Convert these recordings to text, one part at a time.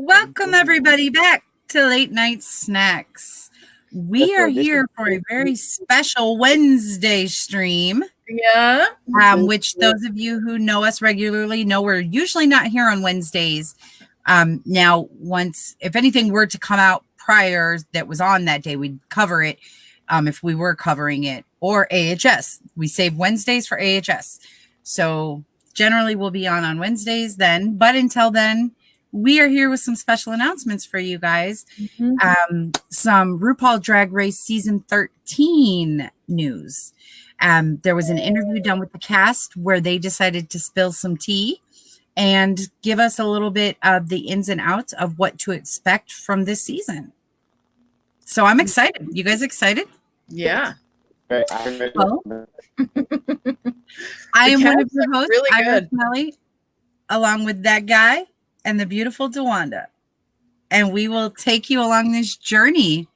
Welcome everybody back to Late Night Snacks. We are here for a very special Wednesday stream. Yeah. Which those of you who know us regularly know we're usually not here on Wednesdays. Now, if anything were to come out prior that was on that day, we'd cover it if we were covering it, or AHS. We save Wednesdays for AHS. So generally we'll be on Wednesdays then, but until then, we are here with some special announcements for you guys. Some RuPaul Drag Race Season 13 news. There was an interview done with the cast where they decided to spill some tea and give us a little bit of the ins and outs of what to expect from this season. So I'm excited. You guys excited? Yeah. Well, I am one of your hosts, really Iris Melly, along with that guy and the beautiful DeWanda. And we will take you along this journey.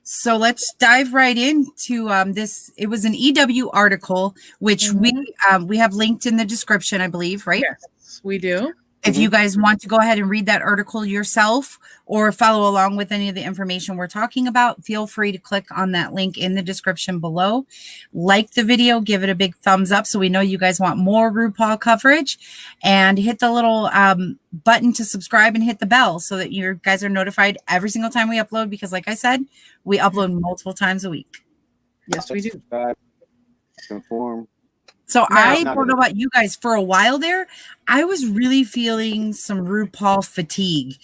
So let's dive right into this. It was an EW article, which we have linked in the description, I believe, right? Yes, we do. If you guys want to go ahead and read that article yourself or follow along with any of the information we're talking about, feel free to click on that link in the description below. Like the video, give it a big thumbs up so we know you guys want more RuPaul coverage, and hit the little button to subscribe and hit the bell so that you guys are notified every single time we upload, because like I said, we upload multiple times a week. Yes, we do. Conform. So I don't know about you guys. For a while there, I was really feeling some RuPaul fatigue,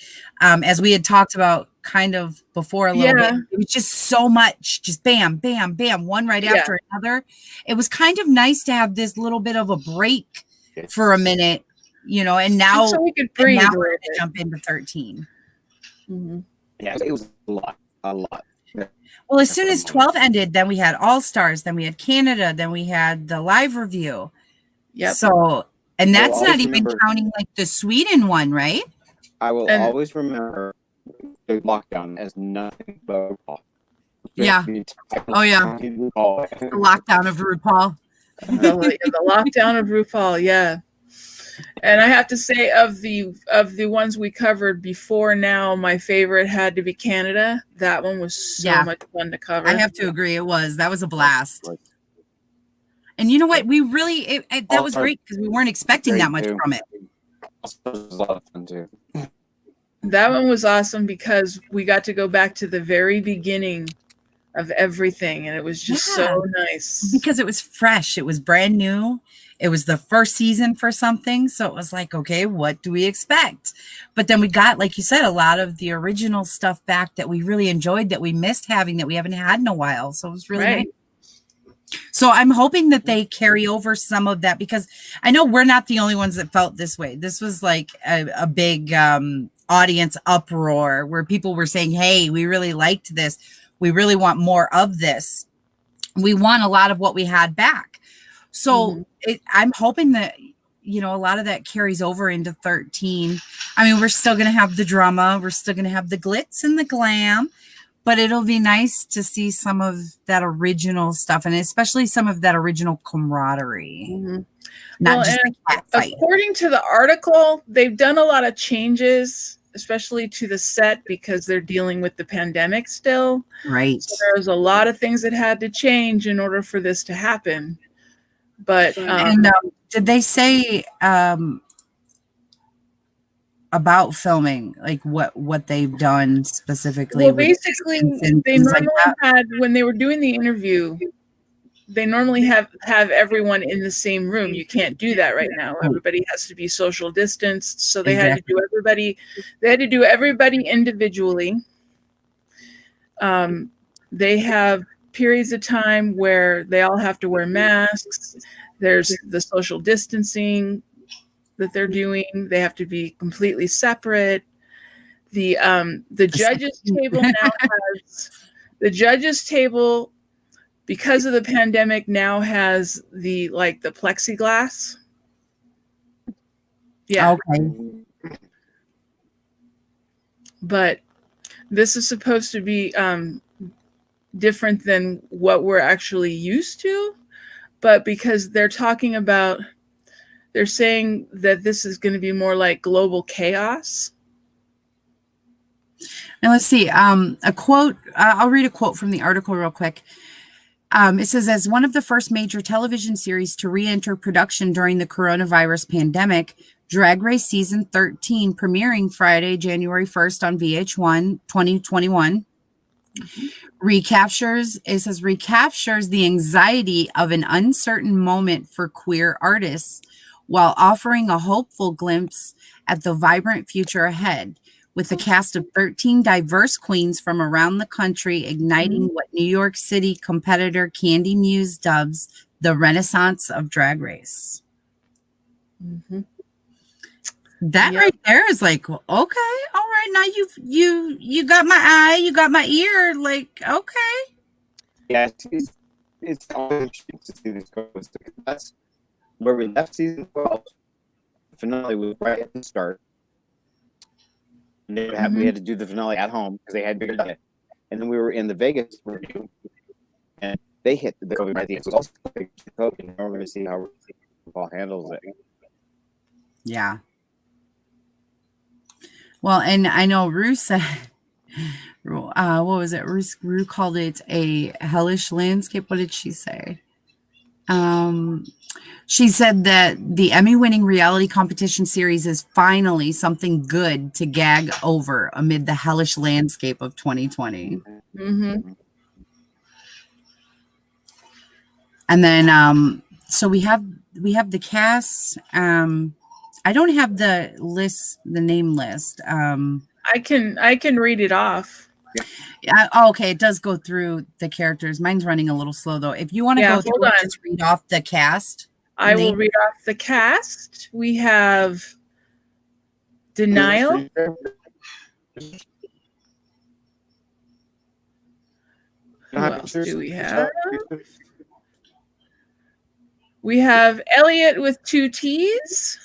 as we had talked about kind of before a little bit. It was just so much, just bam, bam, bam, one right after another. It was kind of nice to have this little bit of a break for a minute, and now, so we could breathe. Now we're going to jump into 13. Yeah, it was a lot. Well, as soon as 12 ended, then we had All Stars, then we had Canada, then we had the live review. Yep. So, and that's not even counting like the Sweden one, right? I will always remember the lockdown as nothing but RuPaul. Yeah. Oh, yeah. The lockdown of RuPaul. The lockdown of RuPaul, yeah. And I have to say, of the ones we covered before now, my favorite had to be Canada. That one was so much fun to cover. I have to agree. That was a blast. And you know what? We really, that was great because we weren't expecting that much from it. It was a lot of fun too. That one was awesome because we got to go back to the very beginning of everything. And it was just so nice. Because it was fresh. It was brand new. It was the first season for something. So it was like, okay, what do we expect? But then we got, like you said, a lot of the original stuff back that we really enjoyed, that we missed having, that we haven't had in a while. So it was really nice. So I'm hoping that they carry over some of that, because I know we're not the only ones that felt this way. This was like a big audience uproar where people were saying, hey, we really liked this. We really want more of this. We want a lot of what we had back. So I'm hoping that, a lot of that carries over into 13. I mean, we're still going to have the drama. We're still going to have the glitz and the glam. But it'll be nice to see some of that original stuff, and especially some of that original camaraderie. Not just the cat fight. According to the article, they've done a lot of changes, especially to the set, because they're dealing with the pandemic still. Right. So there's a lot of things that had to change in order for this to happen. But did they say about filming, like what they've done specifically? Well, basically, they normally had, when they were doing the interview, they normally have everyone in the same room. You can't do that right now. Everybody has to be social distanced, so they had to do everybody. They had to do everybody individually. They have periods of time where they all have to wear masks. There's the social distancing that they're doing. They have to be completely separate. The judges table now has the judges table, because of the pandemic, now has the plexiglass. Yeah. Okay. But this is supposed to be different than what we're actually used to, but because they're talking about, they're saying that this is going to be more like global chaos. Now let's see. A quote. I'll read a quote from the article real quick. It says, as one of the first major television series to re-enter production during the coronavirus pandemic, Drag Race Season 13, premiering Friday, January 1st on VH1 2021, recaptures the anxiety of an uncertain moment for queer artists while offering a hopeful glimpse at the vibrant future ahead, with a cast of 13 diverse queens from around the country igniting what New York City competitor Candy Muse dubs the Renaissance of Drag Race. That right there is like, okay, all right, now you got my eye, you got my ear, like, okay. Yeah, it's always interesting to see this goes. That's where we left season 12. The finale was right at the start. And we had to do the finale at home because they had bigger budget. And then we were in the Vegas review, and they hit the COVID right at the end. So it was also COVID. Now we're going to see how Rupaul handles it. Yeah. Well, and I know Rue said, what was it? Rue called it a hellish landscape. What did she say? She said that the Emmy-winning reality competition series is finally something good to gag over amid the hellish landscape of 2020. And then, so we have the cast. I don't have the list, the name list. I can read it off. Okay, it does go through the characters. Mine's running a little slow though. If you want to go through and just read off the cast. I will read off the cast. We have Denial. Who else do we have? We have Elliot with 2 T's.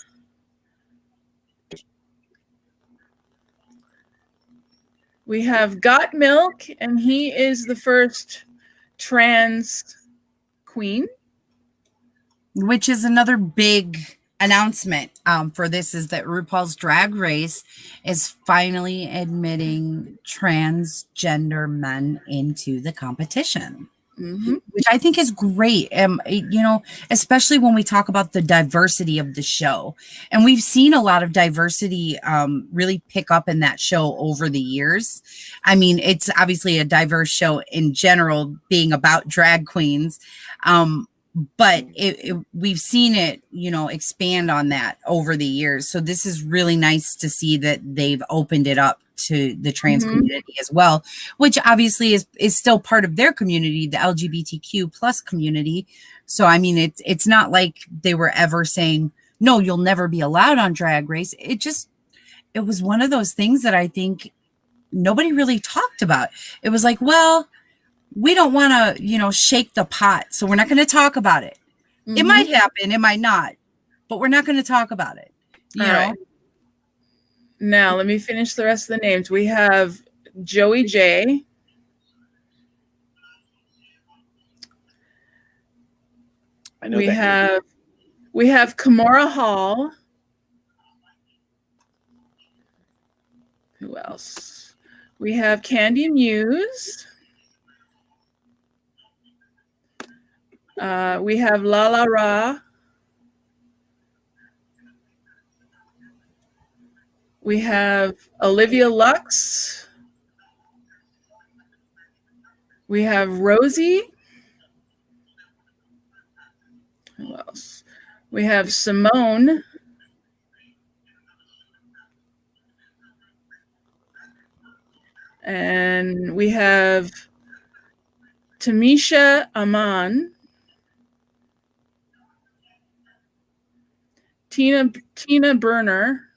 We have Got Milk, and he is the first trans queen. Which is another big announcement for this, is that RuPaul's Drag Race is finally admitting transgender men into the competition. Which I think is great. You know, especially when we talk about the diversity of the show. And we've seen a lot of diversity really pick up in that show over the years. I mean, it's obviously a diverse show in general, being about drag queens. But we've seen it, you know, expand on that over the years. So this is really nice to see that they've opened it up to the trans community as well, which obviously is still part of their community, the LGBTQ plus community. So, I mean, it's not like they were ever saying, no, you'll never be allowed on Drag Race. It was one of those things that I think nobody really talked about. It was like, well, we don't want to, you know, shake the pot, so we're not going to talk about it. It might happen, it might not, but we're not going to talk about it. You know? Right. Now, let me finish the rest of the names. We have Joey J. We have Kimora Hall. Who else? We have Candy Muse. We have Lala Ra. We have Olivia Lux. We have Rosie. Who else? We have Simone. And we have Tamisha Aman. Tina Burner.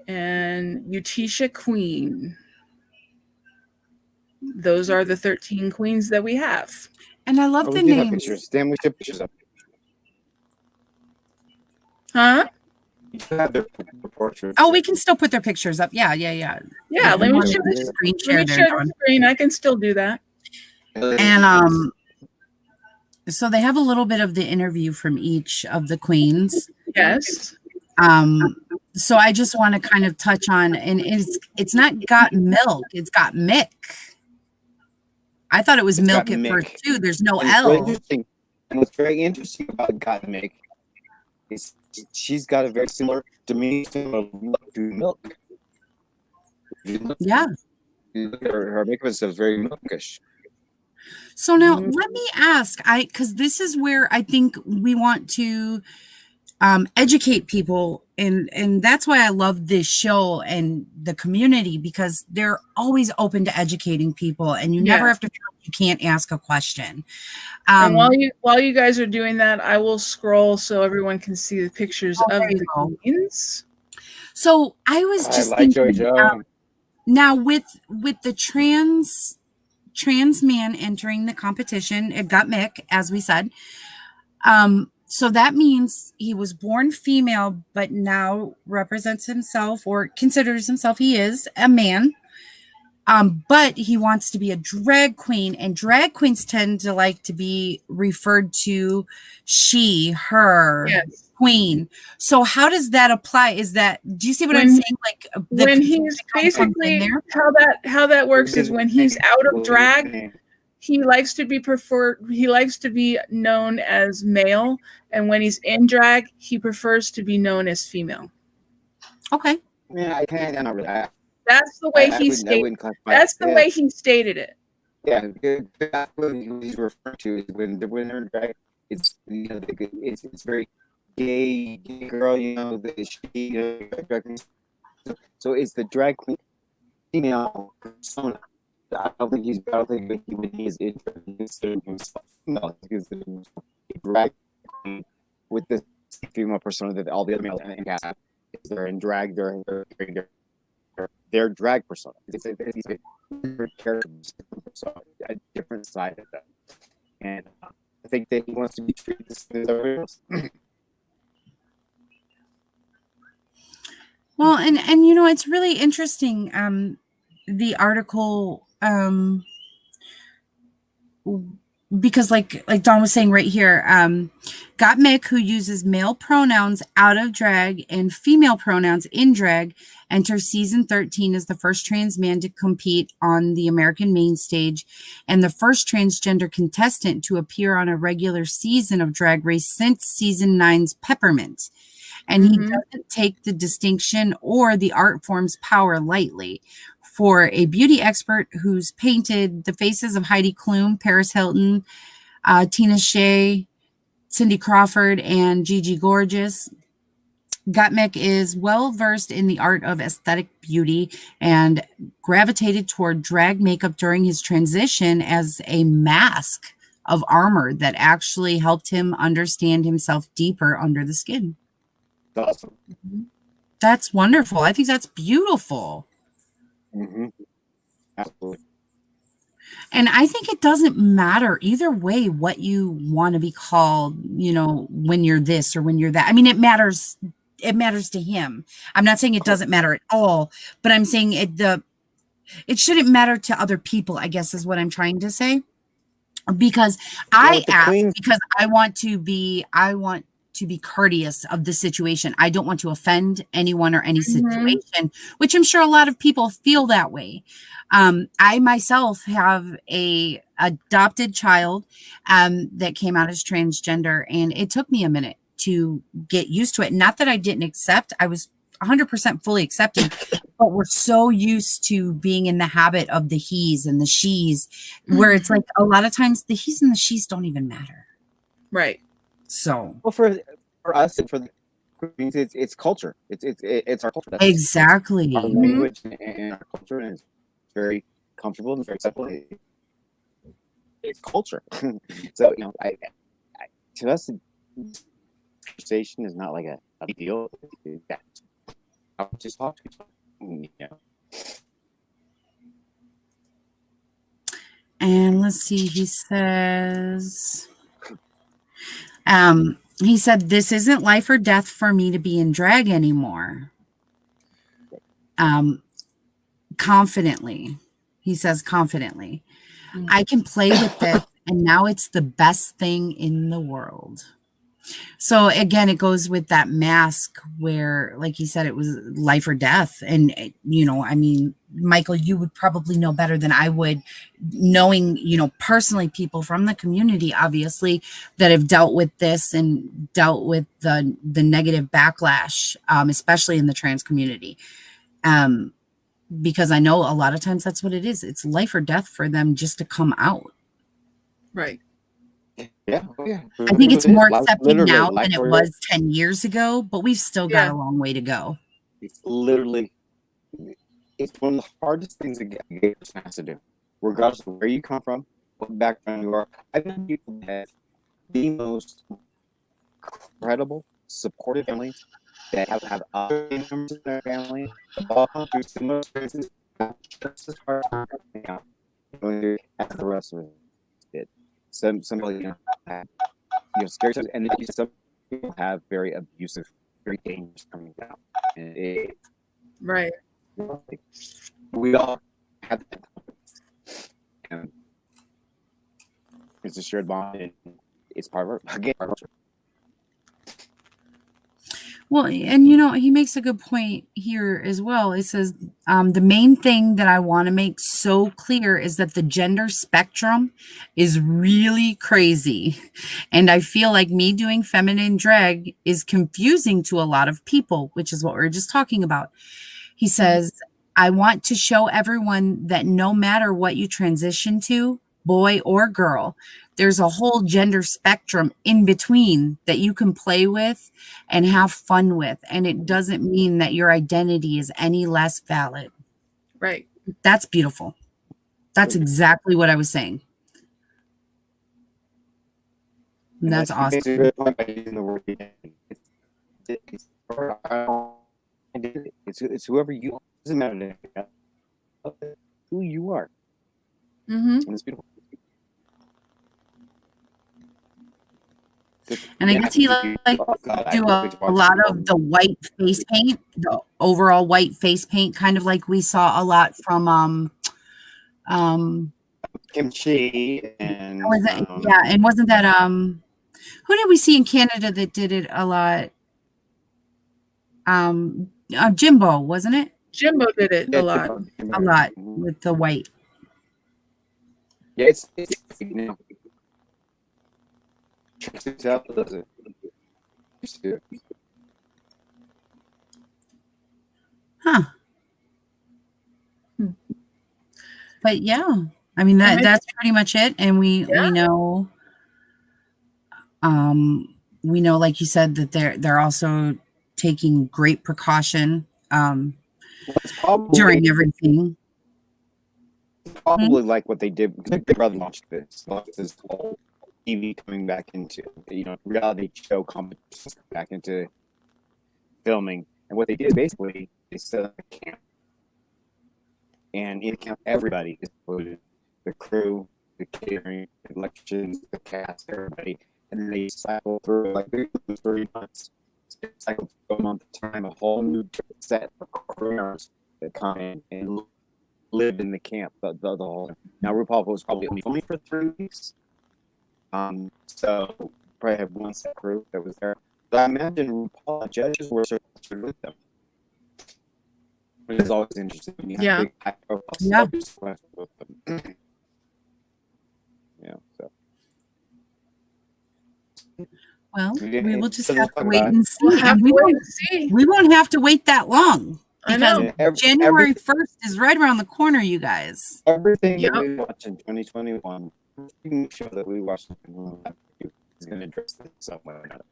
And Utisha Queen. Those are the 13 queens that we have. And I love the names. Damn, we should pictures up. Huh? Oh, we can still put their pictures up. Yeah. Yeah, let me share the screen. I can still do that. And so they have a little bit of the interview from each of the queens. Yes. So I just want to kind of touch on, and it's not got milk, it's got Mick. I thought it was It's milk got at Mick. first too. There's no And L. what's very interesting about Got Mick is she's got a very similar similar look to Milk. Yeah. Her makeup is very milkish. So now let me ask, because this is where I think we want to educate people, and that's why I love this show and the community, because they're always open to educating people, and you never have to feel like you can't ask a question. And while you guys are doing that, I will scroll so everyone can see the pictures of the queens. So I was just thinking, now with the trans man entering the competition, it got Mick, as we said. So that means he was born female, but now represents himself, or considers himself, he is a man. But he wants to be a drag queen, and drag queens tend to like to be referred to she, her, queen. So how does that apply? Is that, do you see what I'm saying? Like when he's basically how that works is when he's out of drag, he likes to be known as male, and when he's in drag, he prefers to be known as female. Okay. Yeah, I'm not really. That's the way he stated. That's the way he stated it. Yeah, that's what he's referring to is when they're in drag. It's it's very gay girl, so it's the drag queen female persona. I don't think when he is interested himself. No, because drag queen with the female persona that all the other males in cast is they're in drag, their drag persona. It's a different character, a different side of them. And I think that he wants to be treated as everyone else. Well, and it's really interesting. The article, because like Dawn was saying right here, got Mick, who uses male pronouns out of drag and female pronouns in drag, enters season 13 as the first trans man to compete on the American main stage and the first transgender contestant to appear on a regular season of Drag Race since season 9's Peppermint. And he doesn't take the distinction or the art form's power lightly. For a beauty expert who's painted the faces of Heidi Klum, Paris Hilton, Tina Shea, Cindy Crawford, and Gigi Gorgeous, Gottmik is well versed in the art of aesthetic beauty and gravitated toward drag makeup during his transition as a mask of armor that actually helped him understand himself deeper under the skin. Awesome. That's wonderful. I think that's beautiful. Absolutely. And I think it doesn't matter either way what you want to be called, when you're this or when you're that. I mean, it matters to him. I'm not saying it doesn't matter at all, but I'm saying it shouldn't matter to other people, I guess is what I'm trying to say. Because I want to be courteous of the situation. I don't want to offend anyone or any situation, which I'm sure a lot of people feel that way. I myself have a adopted child that came out as transgender, and it took me a minute to get used to it. Not that I didn't accept, I was 100% fully accepting, but we're so used to being in the habit of the he's and the she's, where it's like a lot of times the he's and the she's don't even matter. Right. So, well, for us and for the queens, it's culture. It's our culture. Exactly. Our language and our culture, and it's very comfortable and very acceptable. It's culture. So to us, conversation is not like a big deal. I'll just talk to each other. And let's see. He says. He said, "This isn't life or death for me to be in drag anymore." Confidently. He says confidently. I can play with it, and now it's the best thing in the world. So again, it goes with that mask where, like you said, it was life or death. And, I mean, Michael, you would probably know better than I would, knowing, personally people from the community, obviously, that have dealt with this and dealt with the negative backlash, especially in the trans community. Because I know a lot of times that's what it is. It's life or death for them just to come out. Right. Yeah. Oh, yeah. I think it's more accepted now life than it or was death. 10 years ago, but we've still got Yeah. a long way to go. It's literally, it's one of the hardest things a gay person has to do, regardless of where you come from, what background you are. I've known people that have the most incredible, supportive families that have other members in their family, all come through similar experiences, just as hard as the rest of us did. Somebody, scary stuff, and then some people have very abusive, very dangerous coming down. And Right. we all have that. And it's a shared bond, and it's part of our culture. Well, and he makes a good point here as well. It says, the main thing that I want to make so clear is that the gender spectrum is really crazy. And I feel like me doing feminine drag is confusing to a lot of people, which is what we were just talking about. He says, I want to show everyone that no matter what you transition to, boy or girl, there's a whole gender spectrum in between that you can play with and have fun with. And it doesn't mean that your identity is any less valid. Right. That's beautiful. That's exactly what I was saying. And that's awesome. It's a good point by using the word identity. It's whoever you are. It doesn't matter who you are. Mm-hmm. And it's beautiful. And I guess he likes to do a lot of the white face paint, the overall white face paint, kind of like we saw a lot from Kimchi and and wasn't that who did we see in Canada that did it a lot? Jimbo, wasn't it? Jimbo did it a lot with the white. Yeah, it's check this out, does it? Huh. But yeah, I mean that's pretty much it. And we know like you said that they're also taking great precaution during everything. Probably like what they did because Big Brother launched this whole TV coming back into reality show competitions back into filming, and what they did basically they set up a camp, and in camp everybody is included, the crew, the catering, the electricians, the cast, everybody, and then they cycle through like 3 months, cycle through a month at a time, a whole new set of crew members that come in and live in the camp the whole. Now RuPaul was probably only for 3 weeks. So probably have one set crew that was there. But I imagine RuPaul judges were surrounded with them. Which is always interesting. When you have big high profile celebrities with them. So. Well, we will just have to wait and see. We won't have to wait that long. Because I know. January 1st is right around the corner, you guys. Everything that we watch in 2021, every show that we watch is going to address this some way or another.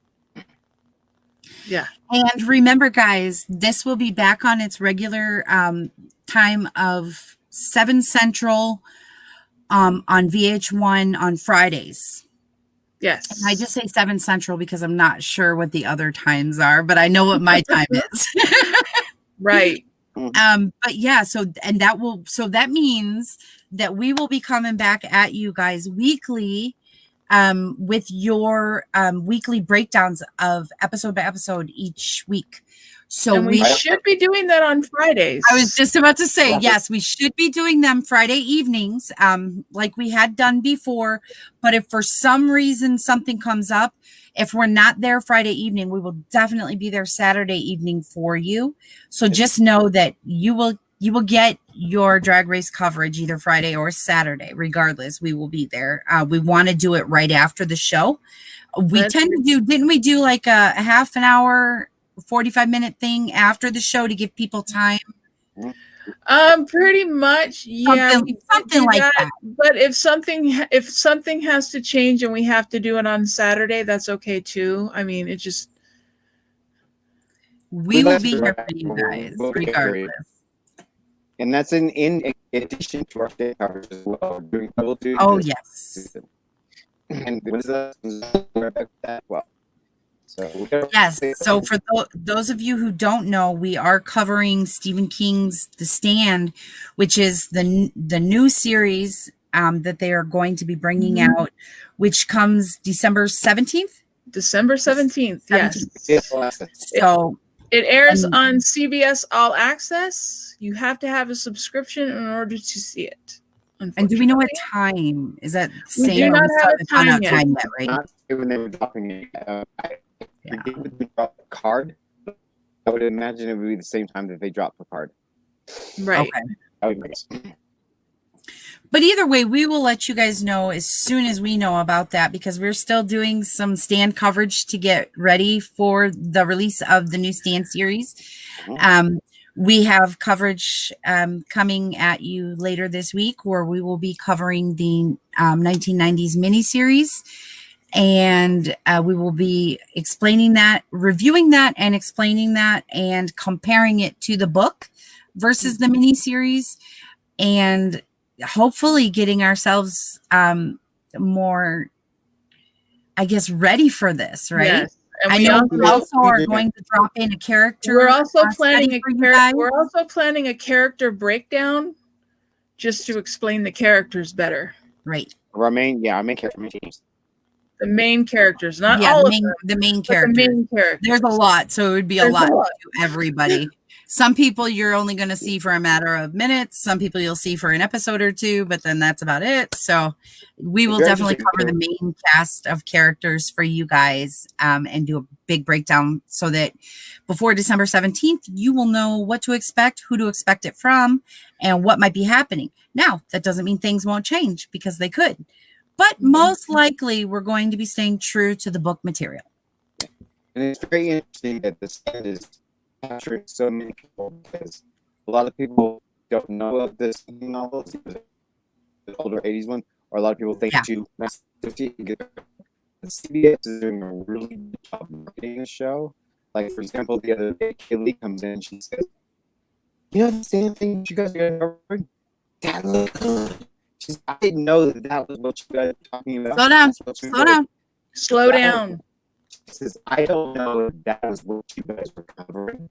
Yeah. And remember, guys, this will be back on its regular time of 7 Central on VH1 on Fridays. Yes. And I just say 7 Central because I'm not sure what the other times are, but I know what my time is. Right. But yeah, so that means that we will be coming back at you guys weekly with your weekly breakdowns of episode by episode each week. So we should be doing that on Fridays. I was just about to say, yes, we should be doing them Friday evenings, like we had done before. But if for some reason something comes up, If we're not there Friday evening, we will definitely be there Saturday evening for you. So just know that you will get your drag race coverage either Friday or Saturday. Regardless, we will be there. We want to do it right after the show. We tend to do, didn't we do like a half an hour, 45-minute thing after the show to give people time? Pretty much, yeah, something like that. But if something has to change and we have to do it on Saturday, that's okay too. I mean, it just we will be here for you guys, regardless. And that's in addition to our state coverage as well. Doing double duty. Oh yes. And what is that? Well. So yes. So for those of you who don't know, we are covering Stephen King's The Stand, which is the new series that they are going to be bringing out, which comes December 17th. December 17th. Yes. So it airs on CBS All Access. You have to have a subscription in order to see it. And do we know what time? Is that same? We do not have a time yet. Right? Not when they were dropping it. Card. I would imagine it would be the same time that they drop the card. Right. Okay. But either way, we will let you guys know as soon as we know about that, because we're still doing some Stand coverage to get ready for the release of the new Stand series. We have coverage coming at you later this week where we will be covering the 1990s miniseries. And we will be explaining that, reviewing that, and explaining that, and comparing it to the book versus the miniseries, and hopefully getting ourselves more, I guess, ready for this, right? Yes. And I know we also are going to drop in a character. We're also planning a character breakdown just to explain the characters better. Right. Our main character teams. The main characters, not all of them. The main characters. The main characters. There's a lot, so it would be a lot to everybody. Some people you're only going to see for a matter of minutes. Some people you'll see for an episode or two, but then that's about it. So we will definitely cover the main cast of characters for you guys and do a big breakdown so that before December 17th, you will know what to expect, who to expect it from, and what might be happening. Now, that doesn't mean things won't change, because they could. But most likely, we're going to be staying true to the book material. And it's very interesting that the Stand is capturing so many people, because a lot of people don't know of this novels, the older 80s one, or a lot of people think CBS is doing a really good job marketing the show. Like, for example, the other day, Kaylee comes in and she says, "You know the same thing you guys are covering? That looked good." I didn't know that was what you guys were talking about. Slow down. She says, "I don't know if that was what you guys were covering,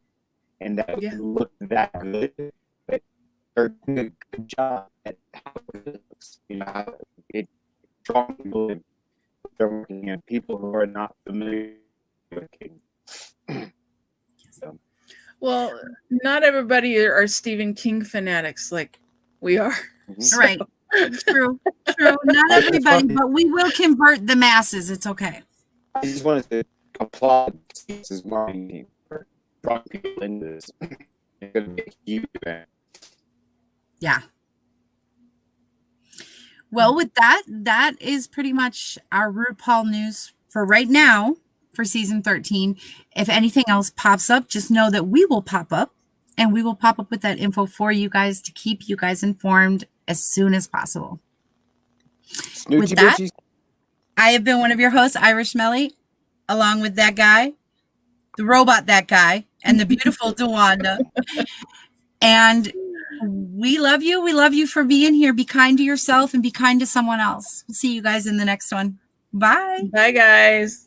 and that looked that good, but they're doing a good job at how it looks. You know, how it draws people in. They're working at people who are not familiar with King." So. Well, not everybody are Stephen King fanatics like we are. So. Right. True. Not everybody, but we will convert the masses. It's okay. I just wanted to applaud this marketing team for drawing people into this. It's going to be a huge event. Yeah. Well, with that is pretty much our RuPaul news for right now for season 13. If anything else pops up, just know that we will pop up, and we will pop up with that info for you guys to keep you guys informed as soon as possible. With that, I have been one of your hosts, Irish Melly, along with that guy, the robot, that guy, and the beautiful DeWanda. And we love you. We love you for being here. Be kind to yourself and be kind to someone else. We'll see you guys in the next one. Bye. Bye, guys.